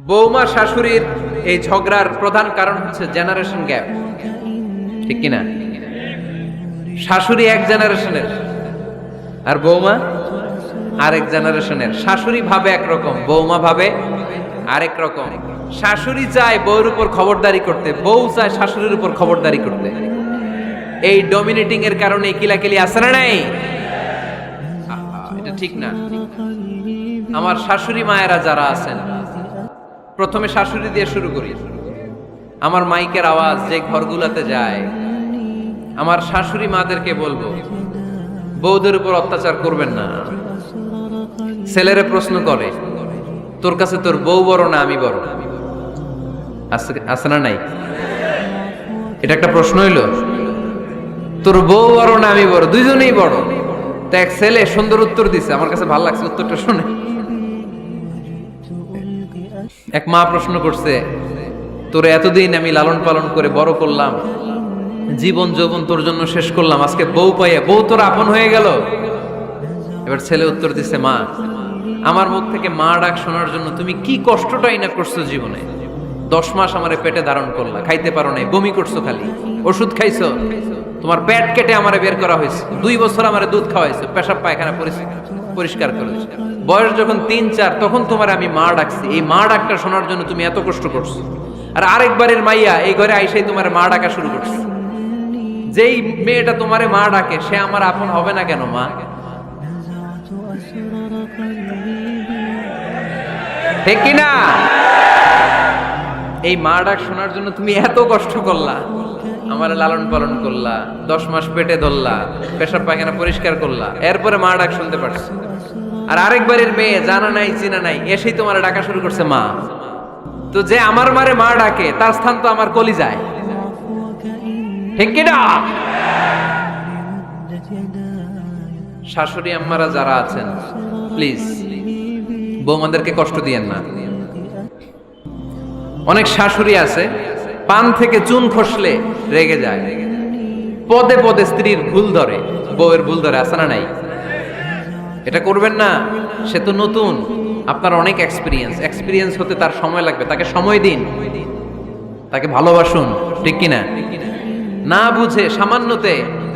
বৌমা শাশুড়ির এই ঝগড়ার প্রধান কারণ হচ্ছে জেনারেশন গ্যাপ, ঠিক কিনা? শাশুড়ি এক জেনারেশনের আর বৌমা আরেক জেনারেশনের। শাশুড়ি ভাবে একরকম, বৌমা ভাবে আরেক রকম। শাশুড়ি চায় বউর উপর খবরদারি করতে, বউ চায় শাশুড়ির উপর খবরদারি করতে। এই ডমিনেটিং এর কারণে কিলাকিলি আছে না নাই? এটা ঠিক না। আমার শাশুড়ি মায়েরা যারা আছেন, প্রথমে শাশুড়ি দিয়ে শুরু করি। আমার মাইকের আওয়াজ যে ঘরগুলোতে যায়, আমার শাশুড়ি মাদেরকে বলবো, বউদের উপর অত্যাচার করবেন না। ছেলেরা প্রশ্ন করে, তোর কাছে তোর বউ বড় না আমি বড়? আছে না নাই? এটা একটা প্রশ্ন হইল। তোর বউ বড় না আমি বড়? দুইজনেই বড়। তো এক ছেলে সুন্দর উত্তর দিছে, আমার কাছে ভালো লাগছে উত্তরটা শুনে। এক মা প্রশ্ন করছে, তোর এতদিন আমি লালন পালন করে বড় করলাম, জীবন যৌবন তোর জন্য শেষ করলাম, আজকে বউ পাইয়া বউ তোর আপন হয়ে গেল? এবার ছেলে উত্তর দিছে, মা, আমার মুখ থেকে মা ডাক শোনার জন্য তুমি কি কষ্টটাই না করছো জীবনে। 10 মাস আমারে পেটে ধারণ করলা, খাইতে পারো নাই, বমি করছো, খালি ওষুধ খাইছো, তোমার পেট কেটে আমারে বের করা হয়েছে, 2 বছর আমারে দুধ খাওয়াইছো, পেশাব পায়খানা পরিষ্কার করে দিয়েছো। বয়স যখন 3-4 তখন তোমার আমি মা ডাকছি, এই মা ডাকটা শোনার জন্য তুমি এত কষ্ট করছো। আর আরেকবারের মাইয়া এই ঘরে আইসাই তোমার মা ডাকা শুরু করছে। যেই মেয়েটা তোমারে মা ডাকে সে আমার আপন হবে না কেন মা? ঠিক কিনা? এই মা ডাক শোনার জন্য তুমি এত কষ্ট করলা, আমার লালন পালন করলা, 10 মাস পেটে ধরলা, পেশাব পায়খানা পরিষ্কার করলা, এরপরে মা ডাক শুনতে পারছো। আর আরেকবারের মেয়ে জানা নাই চিনা নাই এসেই তোমার ডাকা শুরু করছে মা। তো যে আমার মারে মা ডাকে তার স্থান তো আমার কলিজায়, ঠিক কিনা? শাশুড়ি আম্মারা যারা আছেন, প্লিজ বৌমাদেরকে কষ্ট দিয়েন না। অনেক শাশুড়ি আছে পান থেকে চুন খসলে রেগে যায়, পদে পদে স্ত্রীর ভুল ধরে, বউয়ের ভুল ধরে, আছে না নাই? এটা করবেন না। সে তো নতুন, আপনার অনেক এক্সপিরিয়েন্স হতে তার সময় লাগবে, তাকে সময় দিন, তাকে ভালোবাসুন, ঠিক কিনা? না বুঝে সামান্যতে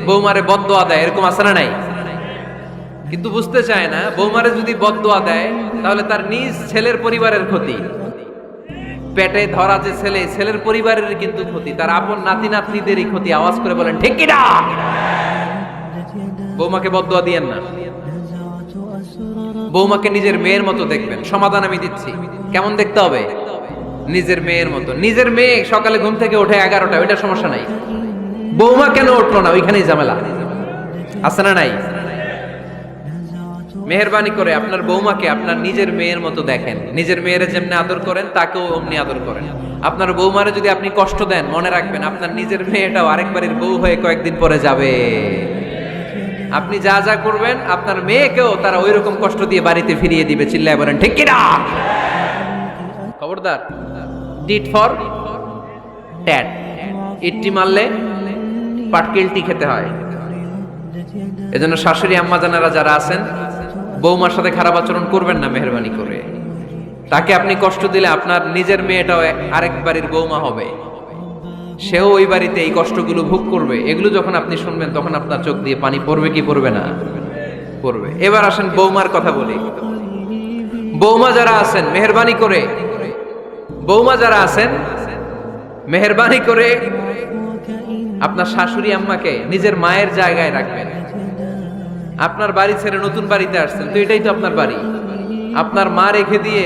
বৌমারে বদদোয়া দেয়, এরকম আছে না নাই? কিন্তু বুঝতে চায় না, বৌমারে যদি বদদোয়া দেয় তাহলে তার নিজ ছেলের পরিবারের ক্ষতি। পেটে ধরা যে ছেলে, ছেলের পরিবারের কিন্তু ক্ষতি, তার আপন নাতি নাতনিদেরই ক্ষতি। আওয়াজ করে বলেন ঠিক কিনা? বৌমাকে বদদোয়া দিয়েন না। বৌমাকে নিজের মেয়ের মতো দেখবেন। সমাধান আমি দিচ্ছি। কেমন দেখতে হবে? নিজের মেয়ের মতো। নিজের মেয়ে সকালে ঘুম থেকে ওঠে 11টা, ওইটা সমস্যা নাই। বৌমা কেন উঠলো না, ওইখানেই ঝামেলা, আছে না নাই? মেহেরবানি করে আপনার বৌমাকে আপনার নিজের মেয়ের মতো দেখেন। নিজের মেয়েরে যেমনি আদর করেন তাকেও অমনি আদর করেন। আপনার বৌমারে যদি আপনি কষ্ট দেন, মনে রাখবেন আপনার নিজের মেয়েটাও আরেকবারের বউ হয়ে কয়েকদিন পরে যাবে। আপনি যা যা করবেন আপনার মেয়েকেও তারা ওই রকম কষ্ট দিয়ে বাড়িতে ফিরিয়ে দিবে। চিল্লায় বলেন ঠিক কিনা? খবরদার, টিট ফর ট্যাট। ইট্টি মারলে পাটকেলটি খেতে হয়। এজন্য শাশুড়ি আম্মা জানারা যারা আছেন, বৌমার সাথে খারাপ আচরণ করবেন না মেহেরবানি করে। তাকে আপনি কষ্ট দিলে আপনার নিজের মেয়েটাও আরেক বাড়ির বৌমা হবে, সেও ওই বাড়িতে এই কষ্টগুলো ভোগ করবে। এগুলো যখন আপনি শুনবেন তখন আপনার চোখ দিয়ে পানি পড়বে কি পড়বে না? পড়বে। এবার আসেন বৌমার কথা বলি। বৌমা যারা আছেন মেহেরবানি করে, বৌমা যারা আছেন মেহেরবানি করে আপনার শাশুড়ি আম্মাকে নিজের মায়ের জায়গায় রাখবেন। আপনার বাড়ি ছেড়ে নতুন বাড়িতে আসছেন, তো এটাই তো আপনার বাড়ি। আপনার মা রেখে দিয়ে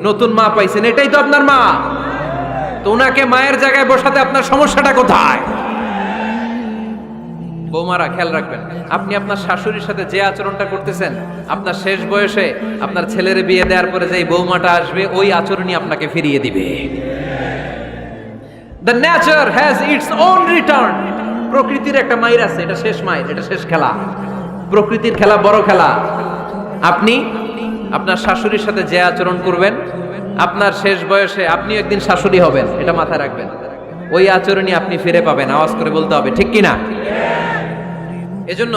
নতুন মা পাইছেন, এটাই তো আপনার মা। তো ওনাকে মায়ের জায়গায় বসাতে আপনার সমস্যাটা কোথায়? বৌমারা খেয়াল রাখবেন, আপনি আপনার শাশুড়ির সাথে যে আচরণটা করতেছেন, আপনার শেষ বয়সে আপনার ছেলের বিয়ে দেওয়ার পরে যে বৌমাটা আসবে ওই আচরণই আপনাকে ফিরিয়ে দিবে। The nature has its own return. প্রকৃতির একটা মাইর আছে, এটা শেষ মাইর, এটা শেষ খেলা। প্রকৃতির খেলা বড় খেলা। আপনি আপনার শাশুড়ির সাথে যে আচরণ করবেন, আপনার শেষ বয়সে আপনি একদিন শাশুড়ি হবেন, এটা মাথায় রাখবেন। ওই আচরণই আপনি ফিরে পাবেন। আওয়াজ করে বলতে হবে ঠিক কিনা? এজন্য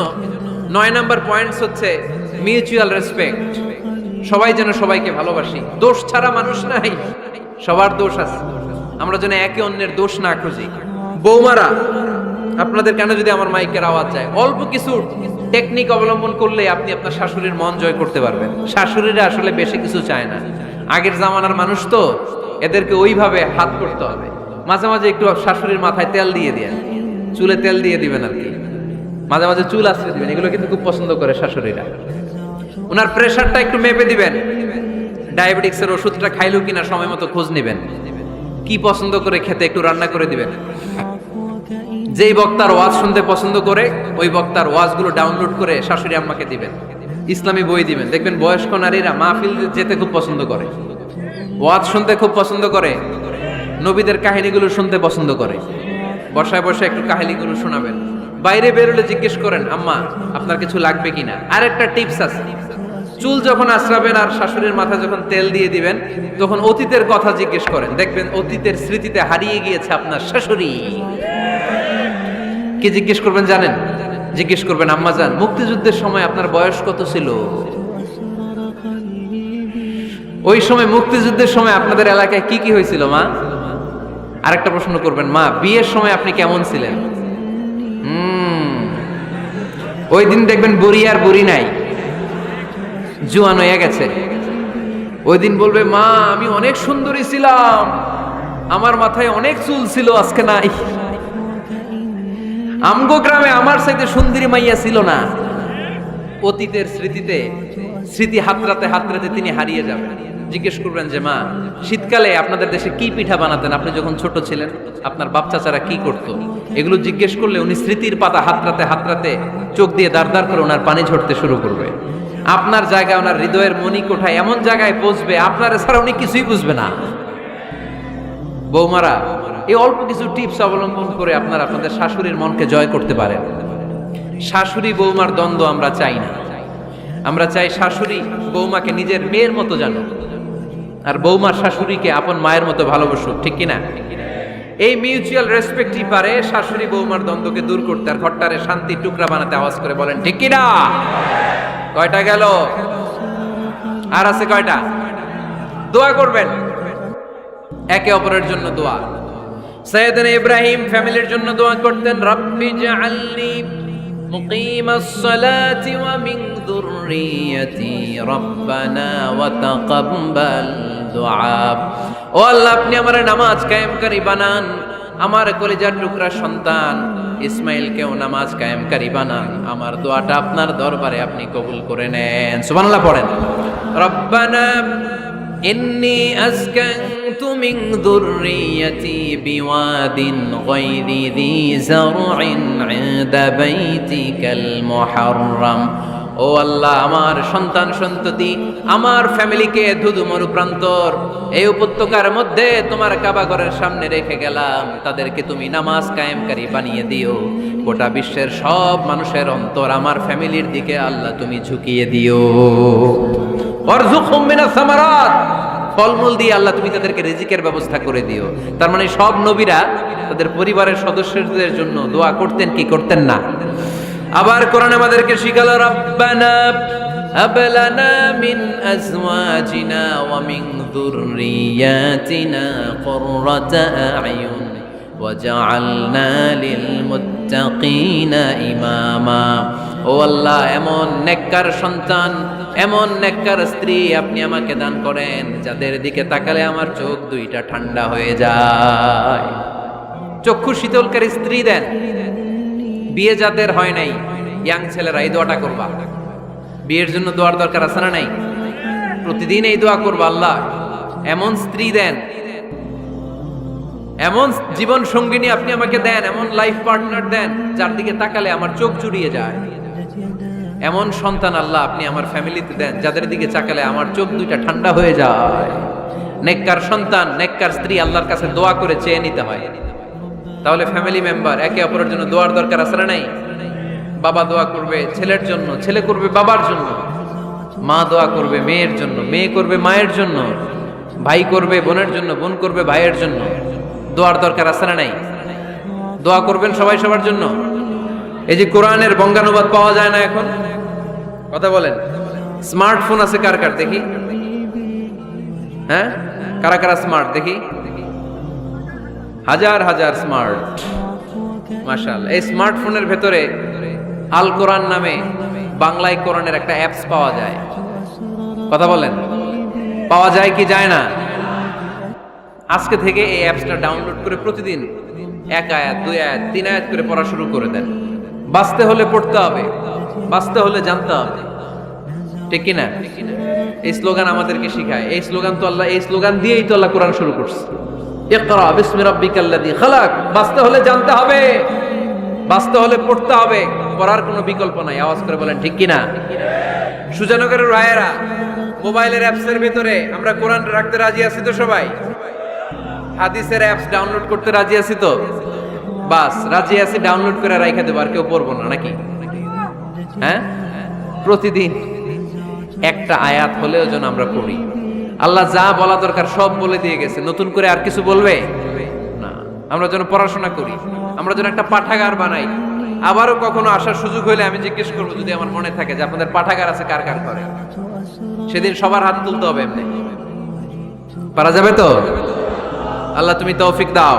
9 নাম্বার পয়েন্টস হচ্ছে মিউচুয়াল রেসপেক্ট। সবাই যেন সবাইকে ভালোবাসি। দোষ ছাড়া মানুষ নাই। সবার দোষ আছে, আমরা যেন একে অন্যের দোষ না খুঁজি। বৌমারা, আপনাদের কেন যদি আমার মাইকের আওয়াজ যায়, অল্প কিছু টেকনিক অবলম্বন করলে আপনি আপনার শাশুড়ির মন জয় করতে পারবেন। শাশুড়িরা আসলে বেশি কিছু চায় না, আগের জামানার মানুষ তো, এদেরকে ওইভাবে হাত করতে হবে। মাঝে মাঝে একটু শাশুড়ির মাথায় তেল দিয়ে দেন, চুলে তেল দিয়ে দিবেন আর কি, মাঝে মাঝে চুল আশ্রয় দিবেন, এগুলো কিন্তু খুব পছন্দ করে শাশুড়িরা। ওনার প্রেশারটা একটু মেপে দিবেন, ডায়াবেটিক্সের ওষুধটা খাইলো কিনা সময় মতো খোঁজ নেবেন, কি পছন্দ করে খেতে একটু রান্না করে দিবেন। যেই বক্তার ওয়াজ শুনতে পছন্দ করে ওই বক্তার ওয়াজগুলো ডাউনলোড করে শাশুড়ি আম্মাকে দিবেন, ইসলামী বই দিবেন। দেখবেন বয়স্ক নারীরা মাহফিল যেতে খুব পছন্দ করে, ওয়াজ শুনতে খুব পছন্দ করে, নবীদের কাহিনীগুলো শুনতে পছন্দ করে। বসায় বসায় একটু কাহিনীগুলো শোনাবেন। বাইরে বেরোলে জিজ্ঞেস করেন, আম্মা আপনার কিছু লাগবে কিনা। আর একটা টিপস আছে, চুল যখন আশ্রাবেন আর শাশুড়ির মাথায় যখন তেল দিয়ে দিবেন, তখন অতীতের কথা জিজ্ঞেস করেন, দেখবেন অতীতের স্মৃতিতে হারিয়ে গিয়েছে আপনার শাশুড়ি। কি জিজ্ঞেস করবেন জানেন? জিজ্ঞেস করবেন, আম্মা জান, মুক্তিযুদ্ধের সময় আপনার বয়স কত ছিল? ওই সময় মুক্তিযুদ্ধের সময় আপনাদের এলাকায় কি কি হয়েছিল মা? আরেকটা প্রশ্ন করবেন, মা বিয়ের সময় আপনি কেমন ছিলেন? ওই দিন দেখবেন বুড়ি আর বুড়ি নাই, জুয়ান হয়ে গেছে। ওই দিন বলবে, মা আমি অনেক সুন্দরী ছিলাম, আমার মাথায় অনেক চুল ছিল, আজকে নাই। আমগো গ্রামে আমার চাইতে সুন্দরী মাইয়া ছিল না। অতীতের স্মৃতিতে, স্মৃতি হাতরাতে হাতরাতে তিনি হারিয়ে যাবেন। জিজ্ঞেস করবেন যে, মা শীতকালে আপনাদের দেশে কি পিঠা বানাতেন আপনি যখন ছোট ছিলেন, আপনার বাপ চাচারা কি করতো? এগুলো জিজ্ঞেস করলে উনি স্মৃতির পাতা হাতরাতে হাতরাতে চোখ দিয়ে দাঁড় দাঁড় করে ওনার পানি ঝরতে শুরু করবে। আপনার জায়গায়, ওনার হৃদয়ের মণিকোঠায় এমন জায়গায় পৌঁছবে, আপনার ছাড়া উনি কিছুই বুঝবে না। বৌমারা, এই অল্প কিছু টিপস অবলম্বন করে আপনারা আপনাদের শাশুড়ির মনকে জয় করতে পারেন। শাশুড়ি বৌমার দ্বন্দ্ব আমরা চাই না, আমরা চাই শাশুড়ি বৌমাকে নিজের মেয়ের মতো জানো, আর বৌমার শাশুড়িকে আপন মায়ের মতো ভালোবাসুক, ঠিক কিনা? এই মিউচুয়াল রেসপেক্টই পারে শাশুড়ি বৌমার দ্বন্দ্বকে দূর করতে আর ঘরটারে শান্তির টুকরা বানাতে। আওয়াজ করে বলেন ঠিক কিনা? কয়টা গেল? আর আছে কয়টা? দোয়া করবেন একে অপরের জন্য। দোয়া, সাইয়েদনা ইব্রাহিম ফ্যামিলির জন্য দোয়া করতেন, রব্বি জাআলনি মুকিমাস সালাতি ওয়া মিন যুররিয়াতি রব্বানা ওয়া তাকাব্বাল দুআ। ও আল্লাহ, আপনি আমার নামাজ কায়েমকারী বানান, আমার কলিজার টুকরা সন্তান ইসমাইলকেও নামাজ কায়েমকারী বানান, আমার দোয়াটা আপনার দরবারে আপনি কবুল করে নেন। সুবহানাল্লাহ পড়েন। রব্বানা ইন্নী আসকানতু মিন যুররিয়াতি বিওয়াদিন গায়রি যী যারইন ইনদা বাইতিকাল মুহাররাম। ও আল্লাহ, আমার সন্তান সন্ততি, আমার ফ্যামিলিকে ধুধু মরুপ্রান্তর এই উপত্যকার মধ্যে তোমার কাবা ঘরের সামনে রেখে গেলাম, তাদেরকে তুমি নামাজ কায়েমকারী বানিয়ে দিও। গোটা বিশ্বের সব মানুষের অন্তর আমার ফ্যামিলির দিকে আল্লাহ তুমি ঝুঁকিয়ে দিও। ওয়ারযুকহুম মিনাস সামারাত, ফলমূল দিয়ে আল্লাহ তুমি তাদেরকে রিজিকের ব্যবস্থা করে দিও। তার মানে সব নবীরা তাদের পরিবারের সদস্যদের জন্য দোয়া করতেন কি করতেন না? আবার কোরআন আমাদেরকে শিখালো, রব্বানা হাব লানা মিন আজওয়াজিনা ওয়া মিন যুররিয়াতিনা কুররাতা আ'য়ুন ওয়াজআলনা লিল মুত্তাকিনা ইমামা। ও আল্লাহ, এমন নেককার সন্তান, এমন নেককার স্ত্রী আপনি আমাকে দান করেন যাদের দিকে তাকালে আমার চোখ দুইটা ঠান্ডা হয়ে যায়। চক্ষু শীতলকারী স্ত্রী দেন। বিয়ে যাদের হয় নাই, ইয়াং ছেলেরা এই দোয়াটা করবা। বিয়ের জন্য দোয়ার দরকার আছে না নাই? প্রতিদিন এই দোয়া করবা, আল্লাহ এমন স্ত্রী দেন, এমন জীবন সঙ্গিনী আপনি আমাকে দেন, এমন লাইফ পার্টনার দেন যার দিকে তাকালে আমার চোখ জুড়িয়ে যায়। এমন সন্তান আল্লাহ আপনি আমার ফ্যামিলিতে দেন যাদের দিকে তাকালে আমার চোখ দুইটা ঠান্ডা হয়ে যায়। নেককার সন্তান, নেককার স্ত্রী আল্লাহর কাছে দোয়া করে চেয়ে নিতে হয়। তাহলে ফ্যামিলি মেম্বার একে অপরের জন্য দোয়ার দরকার আছে না নাই? বাবা দোয়া করবে ছেলের জন্য, ছেলে করবে বাবার জন্য, মা দোয়া করবে মেয়ের জন্য, মেয়ে করবে মায়ের জন্য, ভাই করবে বোনের জন্য, বোন করবে ভাইয়ের জন্য। দোয়ার দরকার আছে না নাই? দোয়া করবেন সবাই সবার জন্য। এই যে কোরআনের বঙ্গানুবাদ পাওয়া যায় না এখন, কথা বলেন। স্মার্টফোন আছে কার কার দেখি? হ্যাঁ, কারা কারা স্মার্ট দেখি, হাজার হাজার স্মার্ট, মাশাআল্লাহ। এই স্মার্টফোনের ভেতরে আল কোরআন নামে বাংলায় কোরআনের একটা অ্যাপস পাওয়া যায়। কথা বলেন, পাওয়া যায় কি যায় না? আজকে থেকে এই অ্যাপসটা ডাউনলোড করে প্রতিদিন 1 আয়াত 2 আয়াত 3 আয়াত করে পড়া শুরু করে দেন। বাঁচতে হলে পড়তে হবে, বাঁচতে হলে জানতে হবে, ঠিক কি না? এই স্লোগান আমাদেরকে শিখায়। এই স্লোগান তো আল্লাহ, এই স্লোগান দিয়েই তো আল্লাহ কোরআন শুরু করছে, ইকরা বিসমি রাব্বিকাল্লাযী খালাক। বাঁচতে হলে জানতে হবে, বাঁচতে হলে পড়তে হবে, পড়ার কোনো বিকল্প নাই। আওয়াজ করে বলেন ঠিক কি না? সুজানগরের রায়েরা, মোবাইলের অ্যাপসের ভিতরে আমরা কোরআন রাখতে রাজি আছি তো সবাই? হাদিসের অ্যাপস ডাউনলোড করতে রাজি আছি তো? বাস রাজি আছি, ডাউনলোড করে রাইখা দেবো, আর কেউ পড়বো না নাকি? হ্যাঁ, প্রতিদিন একটা আয়াত হলেও যেন আমরা পড়ি। আল্লাহ যা বলা দরকার সব বলে দিয়ে গেছে, নতুন করে আর কিছু বলবে না। আমরা যেন পড়াশোনা করি, আমরা যেন একটা পাঠাগার বানাই। আবারও কখনো আসার সুযোগ হইলে আমি জিজ্ঞেস করবো, যদি আমার মনে থাকে যে আপনাদের পাঠাগার আছে কার কার ঘরে, সেদিন সবার হাত তুলতে হবে। এমনি পারা যাবে তো? আল্লাহ তুমি তৌফিক দাও।